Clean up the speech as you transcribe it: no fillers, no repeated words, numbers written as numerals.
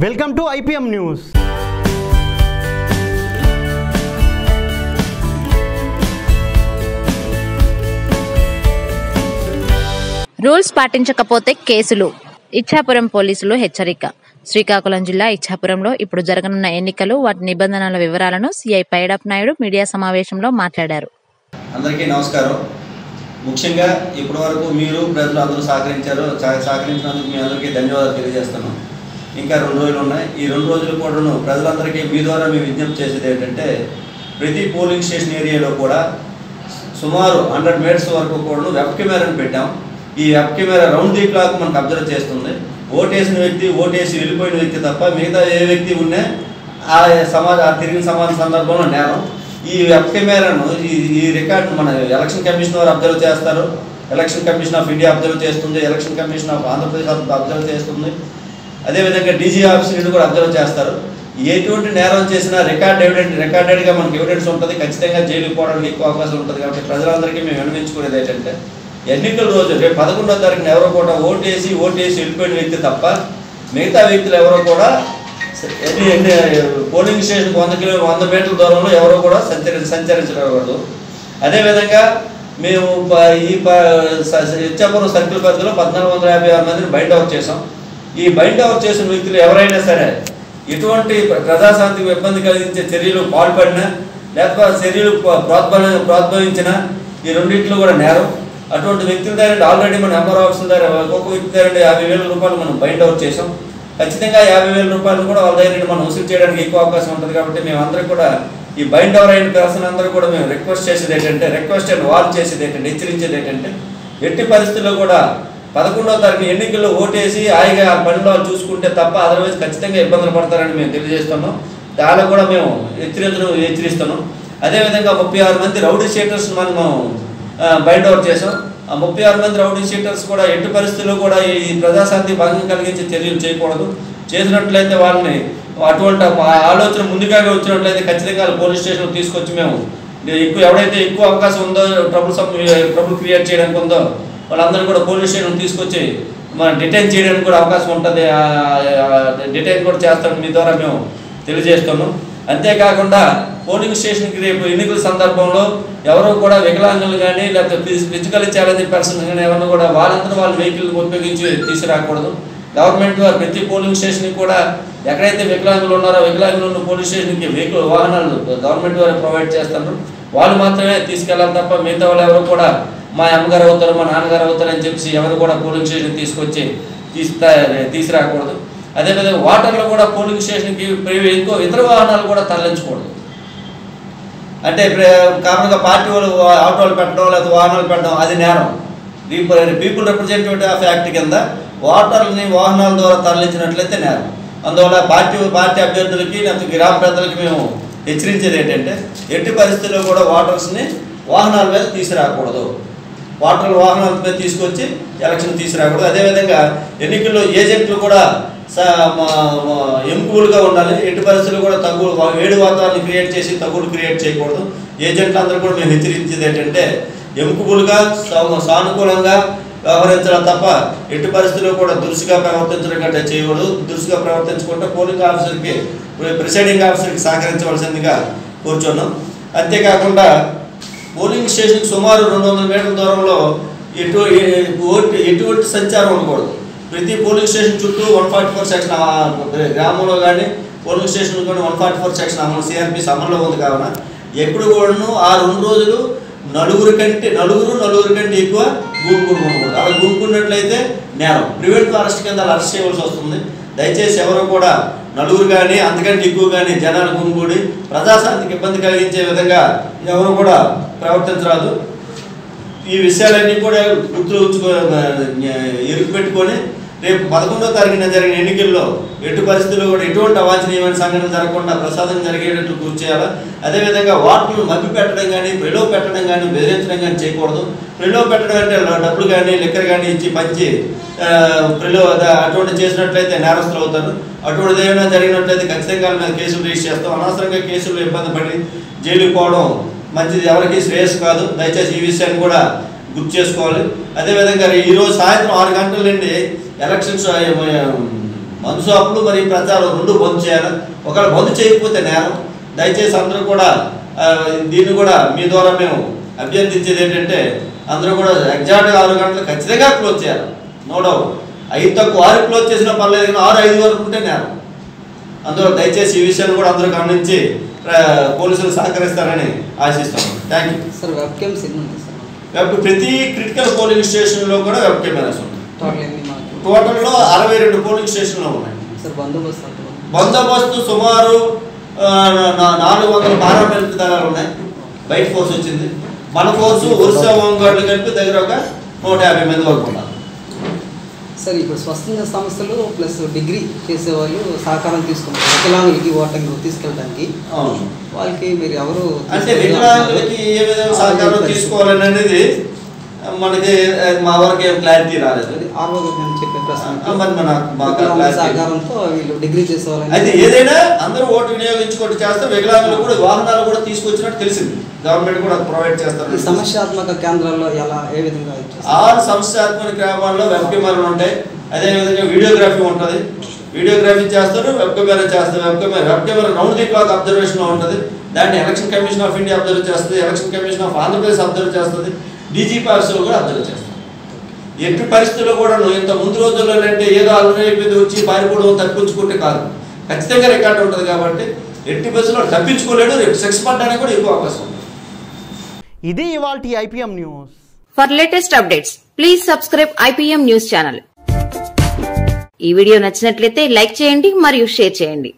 Welcome to IPM news. Rules పాటించకపోతే కేసులు. ఇచ్ఛాపురం పోలీసులు హెచ్చరిక. శ్రీకాకుళం జిల్లా ఇచ్ఛాపురంలో ఇప్పుడు జరగనున్న ఎన్నికలు, వాటి నిబంధనల వివరాలను సిఐ పైడప్ నాయుడు మీడియా సమావేశంలో మాట్లాడారు. అందరికీ నమస్కారం. ముఖ్యంగా ఇప్పటి వరకు మీరు ప్రజలు అందరూ సహకరించినందుకు మీ అందరికీ ధన్యవాదాలు తెలియజేస్తున్నాం. ఇంకా 2 రోజులు ఉన్నాయి. ఈ 2 రోజులు కూడాను ప్రజలందరికీ మీ ద్వారా మేము విజ్ఞప్తి చేసేది ఏంటంటే, ప్రతి పోలింగ్ స్టేషన్ ఏరియాలో కూడా సుమారు 100 మీటర్స్ వరకు కూడా వెబ్ కెమెరాను పెట్టాం. ఈ web camera round the clock మనకు అబ్జర్వ్ చేస్తుంది. ఓటేసిన వ్యక్తి, ఓటేసి వెళ్ళిపోయిన వ్యక్తి తప్ప మిగతా ఏ వ్యక్తి ఉన్నా తిరిగిన సమాధాన సందర్భంలో నేరం. ఈ వెబ్ కెమెరాను ఈ రికార్డు మన ఎలక్షన్ కమిషన్ వారు అబ్జర్వ్ చేస్తారు, election commission of India observe చేస్తుంది, election commission of Andhra Pradesh observe చేస్తుంది, అదేవిధంగా డీజీ ఆఫీసర్లు కూడా అబ్జర్వ్ చేస్తారు. ఎటువంటి నేరం చేసినా రికార్డెడ్గా మనకి ఎవిడెన్స్ ఉంటుంది. ఖచ్చితంగా జైలుకి పోవడానికి ఎక్కువ అవకాశం ఉంటుంది. కాబట్టి ప్రజలందరికీ మేము విన్నవించుకునేది ఏంటంటే, ఎన్నికల రోజు రేపు 11వ తారీఖున ఎవరో కూడా ఓటేసి వెళ్ళిపోయిన వ్యక్తి తప్ప మిగతా వ్యక్తులు ఎవరో కూడా పోలింగ్ స్టేషన్కి 100 మీటర్ల దూరంలో ఎవరో కూడా సంచరించకూడదు. అదేవిధంగా మేము ఈ ఇచ్ఛాపురం సర్కిల్ పరిధిలో 1456 మందిని బైండ్ అవుట్ చేసాం. ఈ బైండ్ అవుట్ చేసిన వ్యక్తులు ఎవరైనా సరే ఎటువంటి ప్రజాశాంతికి ఇబ్బంది కలిగించే చర్యలు పాల్పడినా, లేకపోతే చర్యలు ప్రోద్బలించినా ఈ రెండింటిలో కూడా నేరం. అటువంటి వ్యక్తుల దగ్గర ఆల్రెడీ మన ఎంఆర్ ఆఫీసుల దగ్గర ఒక్కొక్క వ్యక్తి దగ్గర 50,000 రూపాయలు మనం బైండ్ అవుట్ చేసాం. ఖచ్చితంగా 50,000 రూపాయలు కూడా వాళ్ళ దగ్గర మనం వసూలు చేయడానికి ఎక్కువ అవకాశం ఉంటుంది. కాబట్టి మేమందరం కూడా ఈ బైండ్ ఓవర్ అయిన పర్సన్ అందరూ కూడా మేము రిక్వెస్ట్ చేసేది ఏంటంటే, హెచ్చరించేది ఏంటంటే, ఎట్టి పరిస్థితుల్లో కూడా 11వ తారీఖు ఎన్నికల్లో ఓటేసి హాయిగా ఆ పనిలో చూసుకుంటే తప్ప అదర్వైజ్ ఖచ్చితంగా ఇబ్బందులు పడతారని మేము తెలియజేస్తున్నాం. దానిలో కూడా మేము హెచ్చరిస్తున్నాం. అదేవిధంగా 36 మంది రౌడీ షీటర్స్ మనము బైండ్ ఓవర్ చేసాం. ఆ 36 మంది రౌడీ షీటర్స్ కూడా ఎట్టి పరిస్థితుల్లో కూడా ఈ ప్రజాశాంతి భంగం కలిగించే చర్యలు చేయకూడదు. చేసినట్లయితే వాళ్ళని అటువంటి ఆలోచన ముందుగా వచ్చినట్లయితే ఖచ్చితంగా పోలీస్ స్టేషన్ తీసుకొచ్చి మేము ఎవడైతే ఎక్కువ అవకాశం ఉందో ట్రబుల్ క్రియేట్ చేయడానికి ఉందో వాళ్ళందరూ కూడా పోలీస్ స్టేషన్ తీసుకొచ్చి మనం డిటైన్ చేయడానికి కూడా అవకాశం ఉంటుంది. డిటైన్ కూడా చేస్తాం మీ ద్వారా మేము తెలియజేస్తున్నాం. అంతేకాకుండా పోలింగ్ స్టేషన్కి రేపు ఎన్నికల సందర్భంలో ఎవరో కూడా వికలాంగులు కానీ లేకపోతే ఫిజికల్ ఛాలెంజ్ పర్సన్ కానీ ఎవరిని కూడా వాళ్ళందరూ వాళ్ళ వెహికల్ ఉపయోగించి తీసుకురాకూడదు. గవర్నమెంట్ వారు ప్రతి పోలింగ్ స్టేషన్కి కూడా ఎక్కడైతే వికలాంగులు ఉన్నారో వికలాంగులు ఉన్న పోలీస్ స్టేషన్కి వాహనాలు గవర్నమెంట్ వారు ప్రొవైడ్ చేస్తారు. వాళ్ళు మాత్రమే తీసుకెళ్ళాలి తప్ప మిగతా వాళ్ళు ఎవరు కూడా మా అమ్మగారు అవుతారు, మా నాన్నగారు అవుతారు అని చెప్పి ఎవరు కూడా పోలింగ్ స్టేషన్ తీసుకొచ్చి తీసుకురాకూడదు. అదేవిధంగా వాటర్లో కూడా పోలింగ్ స్టేషన్కి ఇంకో ఇతర వాహనాలు కూడా తరలించకూడదు. అంటే కామన్గా పార్టీ వాళ్ళు ఆటోలు పెట్టడం లేకపోతే వాహనాలు పెట్టడం అది నేరం. పీపుల్ రిప్రజెంటేటివ్ ఆఫ్ యాక్ట్ కింద వాటర్ని వాహనాల ద్వారా తరలించినట్లయితే నేరం. అందువల్ల పార్టీ అభ్యర్థులకి లేకపోతే గ్రామ పెద్దలకి మేము హెచ్చరించేది ఏంటంటే, ఎట్టి పరిస్థితుల్లో కూడా వాటర్స్ని వాహనాల మీద తీసుకురాకూడదు. వాహనాల మీద తీసుకొచ్చి ఎలక్షన్ తీసుకురాకూడదు. అదేవిధంగా ఎన్నికల్లో ఏజెంట్లు కూడా ఎంపులుగా ఉండాలి. ఎట్టి పరిస్థితులు కూడా వేడి వాతావరణం క్రియేట్ చేసి తగ్గులు క్రియేట్ చేయకూడదు. ఏజెంట్లు అందరూ కూడా మేము హెచ్చరించేది ఏంటంటే, ఎంపులుగా సానుకూలంగా వ్యవహరించడం తప్ప ఎట్టి పరిస్థితుల్లో కూడా దురుసుగా ప్రవర్తించడం కంటే చేయకూడదు. దురుసుగా ప్రవర్తించుకుంటే పోలింగ్ ఆఫీసర్కి, ప్రిసైడింగ్ ఆఫీసర్కి సహకరించవలసిందిగా కూర్చున్నాం. అంతేకాకుండా పోలింగ్ స్టేషన్కి సుమారు 200 మీటర్ల దూరంలో ఎటువంటి సంచారం ఉండకూడదు. ప్రతి పోలింగ్ స్టేషన్ చుట్టూ 144 సెక్షన్ గ్రామంలో కానీ పోలింగ్ స్టేషన్ కానీ 144 సెక్షన్ అమలు సిఆర్పిసి అమల్లో ఉంది. కావున ఎప్పుడు కూడాను ఆ 2 రోజులు నలుగురు కంటే ఎక్కువ గుంపుకూడదు. అలా గుంపుకున్నట్లయితే నేరం. ప్రివెంటివ్ అరెస్ట్ కింద అరెస్ట్ చేయవలసి వస్తుంది. దయచేసి ఎవరు కూడా నలుగురు కానీ అంతకంటే ఎక్కువ కానీ జనాలు గుంపుకూడి ప్రజాశాంతికి ఇబ్బంది కలిగించే విధంగా ఎవరు కూడా ప్రవర్తించరాదు. ఈ విషయాలన్నీ కూడా ఎరుకు పెట్టుకొని రేపు 11వ తారీఖున జరిగిన ఎన్నికల్లో ఎట్టి పరిస్థితుల్లో కూడా ఎటువంటి అవాంఛనీయమైన సంఘటనలు జరగకుండా ప్రసాదం జరిగేటట్లు కృషి చేయాలి. అదేవిధంగా వాటిని మభ్య పెట్టడం కానీ, ప్రలోభ పెట్టడం కానీ, బెదిరించడం కానీ చేయకూడదు. ప్రలోభ పెట్టడం అంటే డబ్బులు కానీ లిక్కర్ కానీ ఇచ్చి పంచి అటువంటి చేసినట్లయితే నేరస్తులు అవుతారు. అటువంటిది ఏమైనా జరిగినట్లయితే ఖచ్చితంగా మీద కేసులు రిజిస్టర్ చేస్తాం. అనవసరంగా కేసులు ఇబ్బంది పడి జైలుకి పోవడం మంచిది ఎవరికి శ్రేయస్సు కాదు. దయచేసి ఈ విషయాన్ని కూడా గుర్తు చేసుకోవాలి. అదేవిధంగా ఈరోజు సాయంత్రం 6 గంటల నుండి ఎలక్షన్స్ మందు షాపులు మరి ప్రచారం రెండు బంద్ చేయాలి. ఒకవేళ బంద్ చేయకపోతే నేరం. దయచేసి అందరూ కూడా దీన్ని కూడా మీ ద్వారా మేము అభ్యర్థించేది ఏంటంటే అందరూ కూడా ఎగ్జాక్ట్గా 6 గంటలు ఖచ్చితంగా క్లోజ్ చేయాలి. No doubt. 5 తక్కువ 6 క్లోజ్ చేసినా పర్లేదు, కానీ 6-5 వరకు ఉంటే నేరం. అందులో దయచేసి ఈ విషయాన్ని కూడా అందరూ గమనించి పోలీసులు సహకరిస్తారని ఆశిస్తాం. Thank you sir. Web cams ఎన్ని ఉంటాయి సార్? ప్రతి క్రిటికల్ పోలింగ్ స్టేషన్లో కూడా వెబ్ కెమెరాస్ ఉన్నాయి. టోటల్లో 62 పోలింగ్ స్టేషన్లు ఉన్నాయి సార్. బందోబస్తు సుమారు 400 పారామిలిటరీ దళాలు ఉన్నాయి. బయట ఫోర్స్ వచ్చింది. మన ఫోర్సు ఒరిస్సా హోంగార్డులు కలిపి దగ్గర ఒక 150 మంది వరకు ఉన్నారు సార్. ఇప్పుడు స్వచ్ఛంద సంస్థలు ప్లస్ డిగ్రీ చేసేవాళ్ళు సహకారం తీసుకుంటారు వికలాంగులకి ఓటింగ్ తీసుకెళ్ళడానికి. వాళ్ళకి మీరు ఎవరు అంటే వికలాంగులకి ఏ విధంగా సహకారం తీసుకోవాలని అనేది మనకి మా వరకు ఏం క్లారిటీ రాలేదు. చెప్పే సహకారంతో వీళ్ళు డిగ్రీ చేసేవాళ్ళు అయితే ఏదైనా అందరూ ఓటు వినియోగించుకుంటూ చేస్తే వికలాంగులు కూడా వాహనాలు కూడా తీసుకొచ్చినట్టు తెలిసింది. గవర్నమెంట్ కూడా ప్రొవైడ్ చేస్తారు. సమస్యాత్మక కేంద్రాల్లో ఎలా ఏ విధంగా 6 సమస్యాత్మక గ్రామాల్లో వెబ్ కెమెరాలు ఉంటాయి. అదేవిధంగా వీడియోగ్రఫీ ఉంటుంది. వీడియోగ్రఫీ చేస్తారు, వెబ్ కెమెరా చేస్తారు. Web camera round the clock అబ్జర్వేషన్లో ఉంటుంది. దాన్ని election commission of India observe చేస్తుంది, election commission of Andhra Pradesh observe చేస్తుంది, డీజీపీ ఆఫీసులో కూడా అబ్జర్వ్ చేస్తారు. ఎట్టి పరిస్థితుల్లో కూడా ఇంత ముందు రోజుల్లో అంటే ఏదో అల్లురైపోయింది వచ్చి పారిపోవడం తప్పించుకుంటే కాదు, ఖచ్చితంగా రికార్డు ఉంటుంది. కాబట్టి ఎట్టి పరిస్థితుల్లో తప్పించుకోలేడు. రేపు సెక్స్ పడ్డానికి కూడా ఎక్కువ అవకాశం ఉంది. ఇది ఇవాల్టి IPM news. For latest updates please subscribe IPM news channel. ఈ వీడియో నచ్చినట్లయితే లైక్ చేయండి మరియు షేర్ చేయండి.